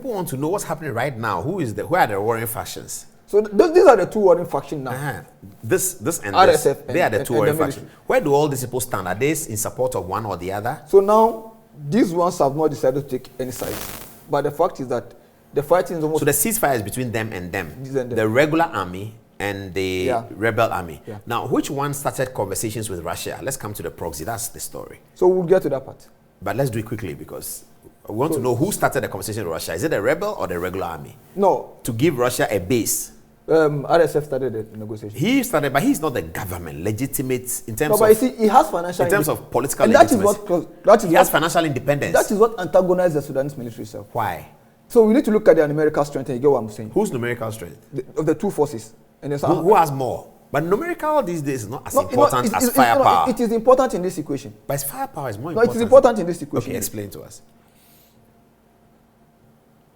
people want to know what's happening right now. Who are the warring factions? So these are the two warring factions now. This and RSF this, they are the two warring factions. Where do all these people stand? Are they in support of one or the other? So now, these ones have not decided to take any sides. But the fact is that the fighting is almost... So the ceasefire is between them and them. The regular army and the rebel army. Yeah. Now, which one started conversations with Russia? Let's come to the proxy. That's the story. So we'll get to that part. But let's do it quickly because we want to know who started the conversation with Russia. Is it the rebel or the regular army? No. To give Russia a base. RSF started the negotiation. He started, but he's not the government, legitimate in terms of... No, but you see, he has financial... In terms of political legitimacy. He has financial independence. That is what antagonizes the Sudanese military itself. Why? So we need to look at their numerical strength and you get what I'm saying. Whose numerical strength? Of the two forces. And who has more? But numerical these days is not as important as firepower. It is important in this equation. But firepower is more important. No, it is important in this equation. Okay, explain to us.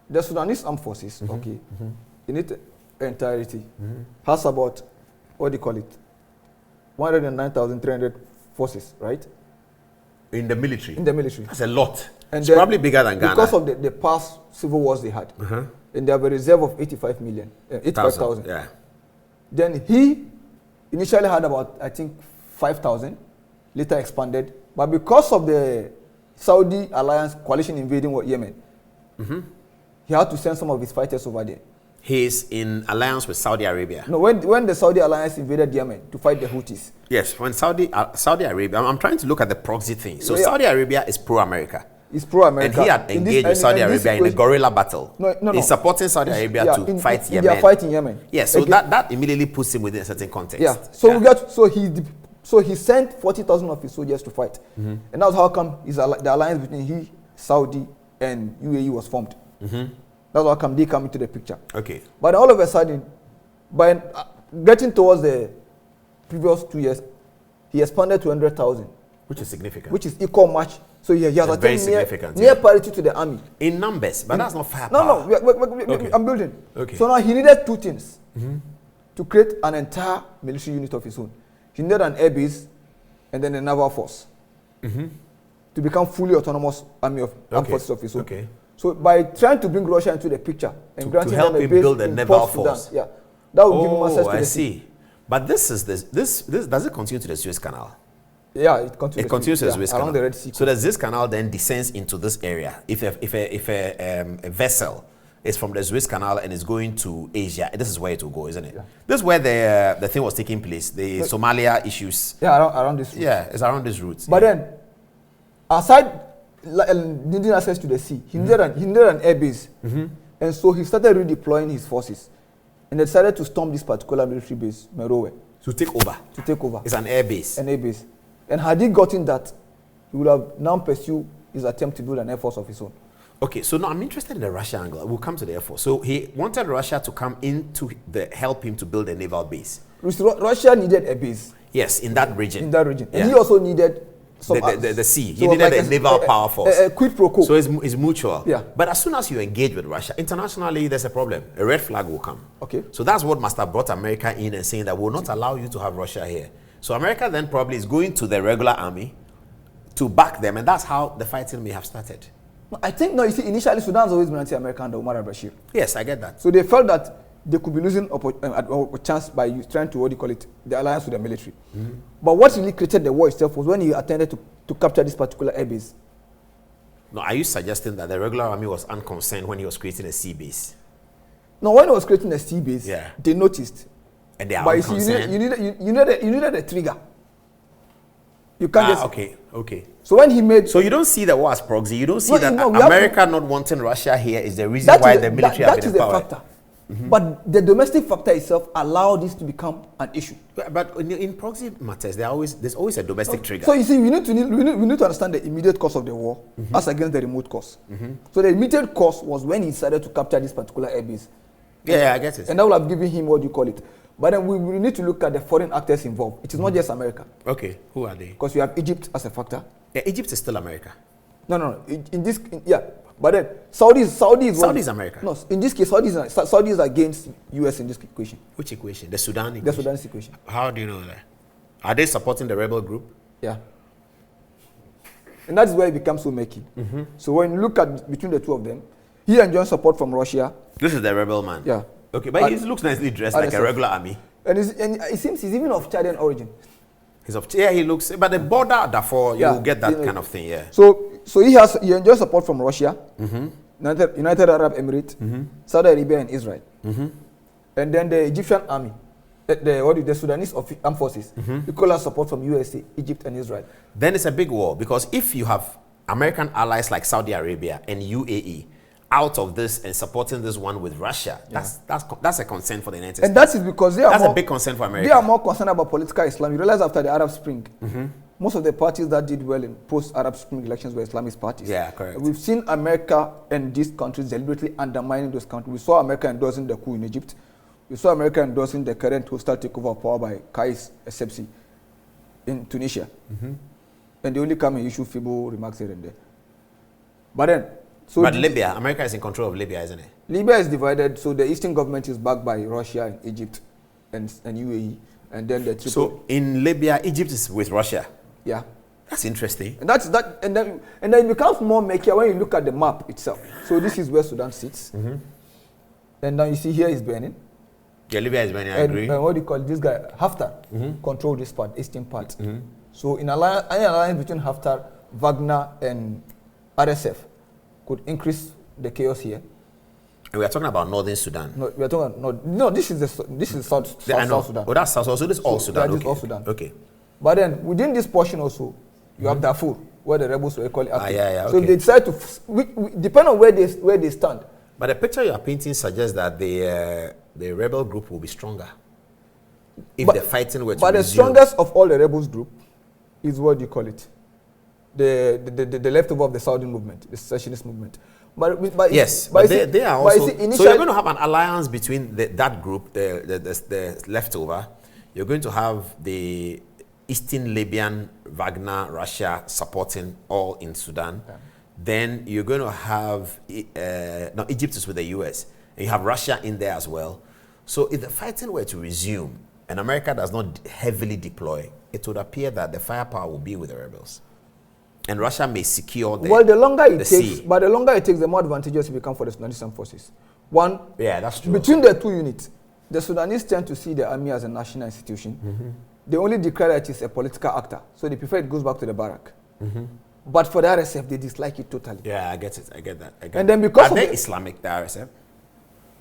The Sudanese armed forces, in its entirety, has about, what do you call it, 109,300 forces, right? In the military? In the military. That's a lot. And it's probably bigger than Ghana. Because of the past civil wars they had. And they have a reserve of 85,000. Yeah. Then he initially had about, I think, 5,000, later expanded. But because of the Saudi alliance coalition invading Yemen, he had to send some of his fighters over there. He is in alliance with Saudi Arabia. No, when the Saudi alliance invaded Yemen to fight the Houthis. Yes, when Saudi Arabia, I'm trying to look at the proxy thing. So Saudi Arabia is pro-America. It's pro-America. And he had engaged with Saudi Arabia in a guerrilla battle. No. He's supporting Saudi Arabia to fight Yemen. They are fighting Yemen. Yes, so that immediately puts him within a certain context. Yeah. So he sent 40,000 of his soldiers to fight. And that's how come the alliance between Saudi and UAE was formed. That's how come they come into the picture. Okay. But all of a sudden, by getting towards the previous 2 years, he expanded to 100,000. Which is significant. Which is equal match. So he has very significant. Near parity to the army. In numbers, but that's not firepower. No, I'm building. Okay. So now he needed two things to create an entire military unit of his own. He needed an air base and then a naval force to become fully autonomous army of armed forces of his own. Okay. So by trying to bring Russia into the picture and granting help them a him base build a naval force. Sudan, that would give him access to I see. But this does it continue to the Suez Canal? Yeah, it continues. It continues to the Suez Canal. Around the Red Sea. So the Suez Canal then descends into this area. If a vessel is from the Suez Canal and is going to Asia, this is where it will go, isn't it? Yeah. This is where the thing was taking place. The Somalia issues. Yeah, around this route. Yeah, it's around this route. But then, aside needing access to the sea, he needed an air base. And so he started redeploying his forces. And they decided to storm this particular military base, Merowe. To take over? To take over. It's an air base? An air base. And had he gotten that, he would have now pursued his attempt to build an air force of his own. Okay, so now I'm interested in the Russia angle. We'll come to the air force. So he wanted Russia to come in to help him to build a naval base. Russia needed a base. Yes, in that region. In that region. Yeah. And he also needed the sea. He needed a naval power force. A quid pro quo. So it's mutual. Yeah. But as soon as you engage with Russia, internationally, there's a problem. A red flag will come. Okay. So that's what must have brought America in and saying that we'll not allow you to have Russia here. So America then probably is going to the regular army to back them, and that's how the fighting may have started. I think, you see, initially Sudan's always been anti-American under Omar al-Bashir. Yes, I get that. So they felt that they could be losing a chance by trying to, the alliance with the military. But what really created the war itself was when he attempted to capture this particular air base. No, are you suggesting that the regular army was unconcerned when he was creating a sea base? No, when he was creating a sea base, they noticed. And they are but unconcerned? You needed a trigger. You can't just... Okay. So when he made... So you don't see the war as proxy. You don't see America not wanting Russia here is the reason why the military have been empowered. That is the factor. But the domestic factor itself allowed this to become an issue. But in proxy matters, there's always a domestic trigger. So you see, we need to understand the immediate cause of the war as against the remote cause. So the immediate cause was when he decided to capture this particular air base. Yeah, I get it. And that will have given him But then we need to look at the foreign actors involved. It is not just America. Okay, who are they? Because we have Egypt as a factor. Yeah, Egypt is still America. No. But then Saudi is America. No, in this case, Saudi is against US in this equation. Which equation? The Sudan equation? The Sudanese equation. How do you know that? Are they supporting the rebel group? Yeah. And that's where it becomes so murky. So when you look at between the two of them, He enjoys support from Russia. This is the rebel man. Yeah. Okay, but he looks nicely dressed like a regular army. And it seems he's even of Chadian origin. He's of he looks, but the border, therefore, you get that kind of thing, yeah. So he enjoys support from Russia, United Arab Emirates, Saudi Arabia, and Israel, and then the Egyptian army, the Sudanese armed forces, equal support from USA, Egypt, and Israel. Then it's a big war because if you have American allies like Saudi Arabia and UAE out of this and supporting this one with Russia, that's a concern for the United States. And that is because that's a big concern for America. They are more concerned about political Islam. You realize after the Arab Spring, most of the parties that did well in post-Arab Spring elections were Islamist parties. Yeah, correct. We've seen America and these countries deliberately undermining those countries. We saw America endorsing the coup in Egypt. We saw America endorsing the current hostile takeover of power by Kais Essebsi in Tunisia. And they only come and issue feeble remarks here and there. But then, but Libya, America is in control of Libya, isn't it? Libya is divided, so the eastern government is backed by Russia and Egypt and UAE, and then the Tripoli. So in Libya, Egypt is with Russia. Yeah, that's interesting. And and then it becomes more murky when you look at the map itself. So this is where Sudan sits, and now you see here is Benin. Yeah, Libya is Benin. I agree. And what do you call this guy? Haftar control this part, eastern part. So in any alliance between Haftar, Wagner, and RSF could increase the chaos here. And we are talking about northern Sudan. No, we are talking this is South Sudan. Oh, that's South. So this is all Sudan. This is all Sudan. Okay. But then within this portion also, you have Darfur, where the rebels were equally active. So okay. they decide to depend on where they stand. But the picture you are painting suggests that the rebel group will be stronger if the fighting were to resume. But the strongest of all the rebels group is what do you call it? The leftover of the Saudi movement, the secessionist movement. But they are also. So you're going to have an alliance between that group, the leftover. You're going to have the Eastern Libyan, Wagner, Russia supporting all in Sudan. Okay. Then you're going to have Egypt is with the US, and you have Russia in there as well. So if the fighting were to resume and America does not heavily deploy, it would appear that the firepower will be with the rebels. And Russia may secure the longer it takes, but the longer it takes, the more advantageous it becomes for the Sudanese armed forces. That's true. Between the two units, the Sudanese tend to see the army as a national institution. They only declare that it's a political actor, so they prefer it goes back to the barrack. But for the RSF, they dislike it totally. Yeah, I get it. I get that. And then because are they Islamic, the RSF?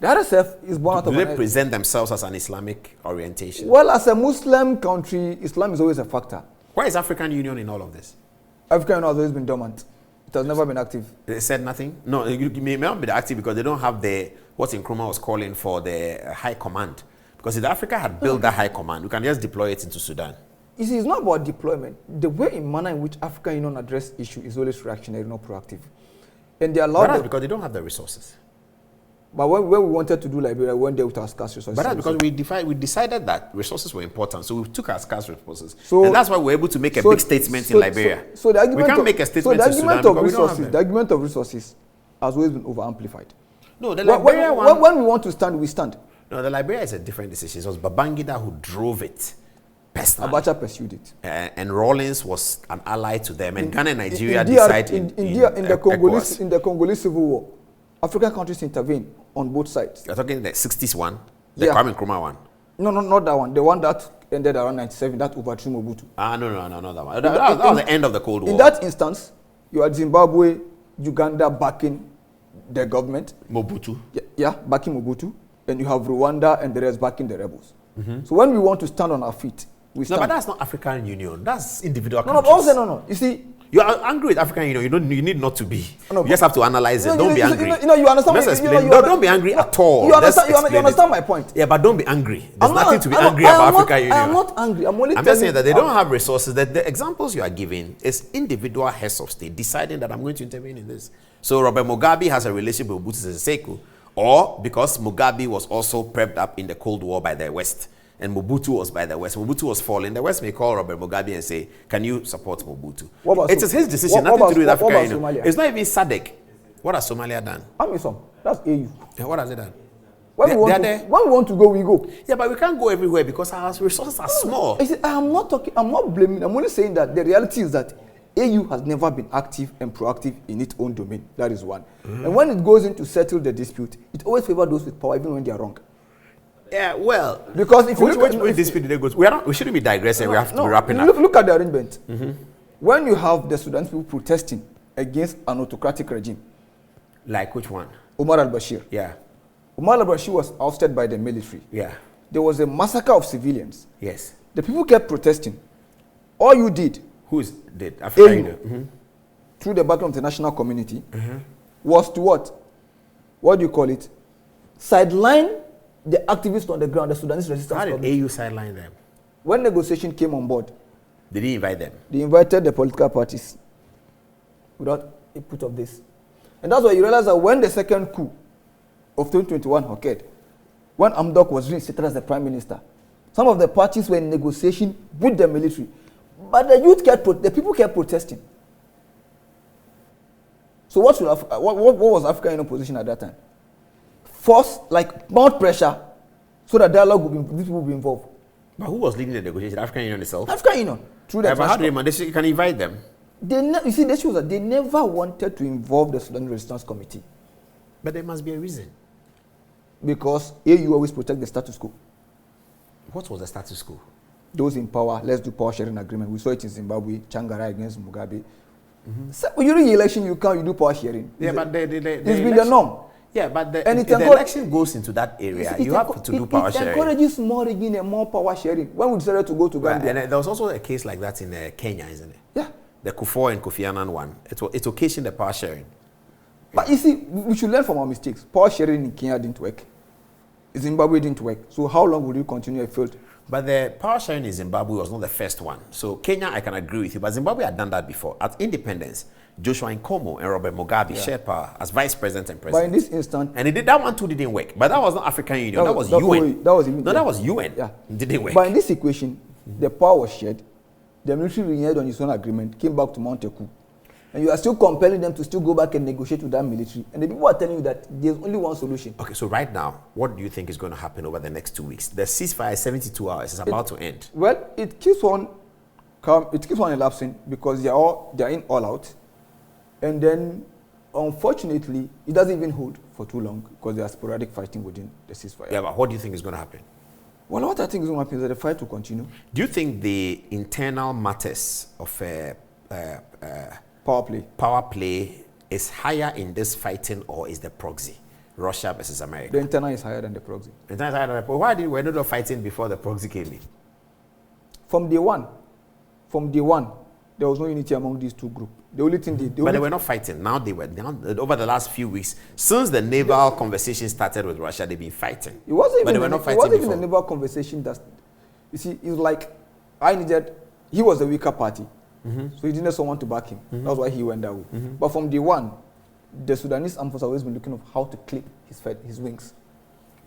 The RSF is born out of. Do they present themselves as an Islamic orientation? Well, as a Muslim country, Islam is always a factor. Why is African Union in all of this? African Union has always been dormant. It has never been active. They said nothing? No, it may not be active because they don't have what Nkrumah was calling for the high command. Because if Africa had built that high command, we can just deploy it into Sudan. You see, it's not about deployment. The way in manner in which African Union address issue is always reactionary, not proactive. And they allow that's because they don't have the resources. But when we wanted to do Liberia, we went there with our scarce resources. But that's because we decided that resources were important, so we took our scarce resources. And that's why we're able to make a big statement in Liberia. So the argument we can't make a statement in Sudan because we don't have them. The argument of resources has always been over-amplified. No, the Liberia one... When we want to stand, we stand. No, the Liberia is a different decision. It was Babangida who drove it personally. Abacha pursued it. And Rawlings was an ally to them. And Ghana and Nigeria decided in the Congolese Civil War, African countries intervened on both sides. You're talking the 60s one? The Kwame Nkrumah one? No, not that one. The one that ended around 97, that overthrew Mobutu. No, not that one. That was the end of the Cold War. In that instance, you had Zimbabwe, Uganda backing the government. Mobutu. Yeah, backing Mobutu. And you have Rwanda and the rest backing the rebels. So when we want to stand on our feet, we stand. No, but that's not African Union. That's individual countries. No. You see, you are angry with African Union. You need not to be. You just have to analyze it. Don't be angry. You understand. Let's explain. Don't be angry at all. You understand my point. Yeah, but don't be angry. There's nothing to be angry about African Union. I'm not angry. I'm just saying that they don't have resources. That the examples you are giving is individual heads of state deciding that I'm going to intervene in this. So Robert Mugabe has a relationship with Mobutu Sese Seko, or because Mugabe was also prepped up in the Cold War by the West. And Mobutu was by the West. Mobutu was falling. The West may call Robert Mugabe and say, can you support Mobutu? It is his decision, nothing to do with Africa Union. It's not even SADC. What has Somalia done? AMISOM. That's AU. Yeah, what has it done? When we want to go, we go. Yeah, but we can't go everywhere because our resources are small. I'm not blaming. I'm only saying that the reality is that AU has never been active and proactive in its own domain. That is one. And when it goes in to settle the dispute, it always favors those with power, even when they are wrong. Yeah, well, because if you look at which dispute did they go to? We shouldn't be digressing. We have to be wrapping up. Look at the arrangement. When you have the Sudan people protesting against an autocratic regime, like which one? Omar al-Bashir. Yeah. Omar al-Bashir was ousted by the military. Yeah. There was a massacre of civilians. Yes. The people kept protesting. All you did, did Africa through the back of the national community, was to what? What do you call it? Sideline the activists on the ground, the Sudanese resistance. How did AU sideline them? When negotiation came on board, did he invite them? They invited the political parties without input of this. And that's why you realize that when the second coup of 2021 occurred, when Hamdok was reinstated as the prime minister, some of the parties were in negotiation with the military. But the people kept protesting. So what was African Union position at that time? Force, like mount pressure, so that dialogue these people will be involved. But who was leading the negotiation? African Union itself? African Union. Through the but how did they can invite them? You see, the issue was that they never wanted to involve the Sudan Resistance Committee. But there must be a reason. Because AU always protect the status quo. What was the status quo? Those in power, let's do power sharing agreement. We saw it in Zimbabwe, Changara against Mugabe. So during the election, you do power sharing. Yeah, but it's been the norm. Yeah, but the election goes into that area. You have to do power sharing. It encourages more rigging and more power sharing. When we decided to go to Gambia. And there was also a case like that in Kenya, isn't it? Yeah. The Kufuor and Kofi Annan one. It occasioned the power sharing. But you see, we should learn from our mistakes. Power sharing in Kenya didn't work. Zimbabwe didn't work. So how long will you continue a field? But the power sharing in Zimbabwe was not the first one. So Kenya, I can agree with you. But Zimbabwe had done that before. At independence, Joshua Nkomo and Robert Mugabe shared power as vice president and president. But in this instant, and that one too didn't work. But that was not African Union. That was UN. That was UN. Yeah. It didn't work. But in this equation, the power was shared. The military reneged on its own agreement, came back to mount a coup. And you are still compelling them to still go back and negotiate with that military. And the people are telling you that there's only one solution. Okay, so right now, what do you think is going to happen over the next 2 weeks? The ceasefire is 72 hours. It's about to end. Well, it keeps on elapsing because they are in all out. And then, unfortunately, it doesn't even hold for too long because there are sporadic fighting within the ceasefire. Yeah, but what do you think is going to happen? Well, what I think is going to happen is that the fight will continue. Do you think the internal matters of power play is higher in this fighting, or is the proxy? Russia versus America. The internal is higher than the proxy. The internal is higher than the proxy. Why did we not fighting before the proxy came in? From day one, there was no unity among these two groups. The only thing they were not fighting. Now they were. Over the last few weeks, since the naval conversation started with Russia, they've been fighting. It wasn't but even, they were not fighting. It wasn't before. even the naval conversation that, you see, it's like he was the weaker party. So he didn't someone to back him. That's why he went that way. But from day one, the Sudanese armed forces have always been looking at how to clip his wings.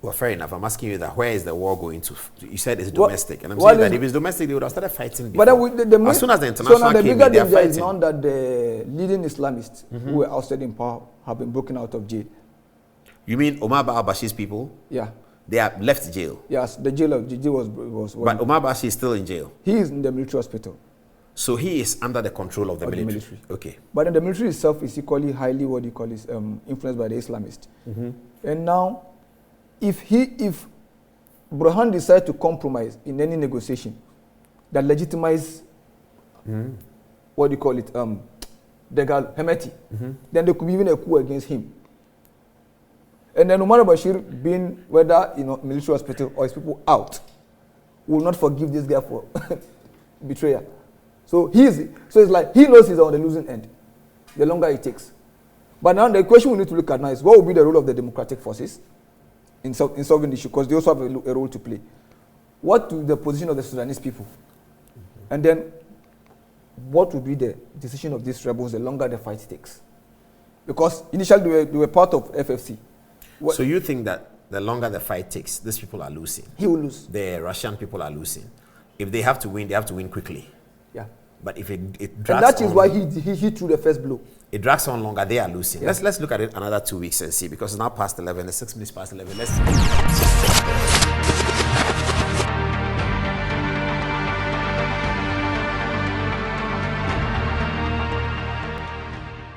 Well, fair enough. I'm asking you that where is the war going to? You said it's domestic. And I'm saying that if it's domestic, they would have started fighting before. But as soon as the international came in, they are fighting. Is now that the leading Islamists who were ousted in power have been broken out of jail. You mean Omar al-Bashir's people? Yeah. They have left jail? Yes, the jail was but Omar al-Bashir is still in jail? He is in the military hospital. So he is under the control of the military. Okay. But then the military itself is equally highly, influenced by the Islamists. And now, if Burhan decides to compromise in any negotiation that legitimize, the Hemeti, then there could be even a coup against him. And then Omar al-Bashir, being whether military hospital or his people out, will not forgive this guy for betrayal. So it's like he knows he's on the losing end, the longer it takes. But now the question we need to look at now is what will be the role of the democratic forces in solving the issue, because they also have a role to play. What will be the position of the Sudanese people? And then what will be the decision of these rebels the longer the fight takes? Because initially they were part of FFC. So you think that the longer the fight takes, these people are losing? He will lose. The Russian people are losing. If they have to win quickly. Yeah. But if it drags on... And that is why he threw the first blow. It drags on longer, they are losing. Yeah. Let's look at it another 2 weeks and see, because it's now past 11, it's 6 minutes past 11. Let's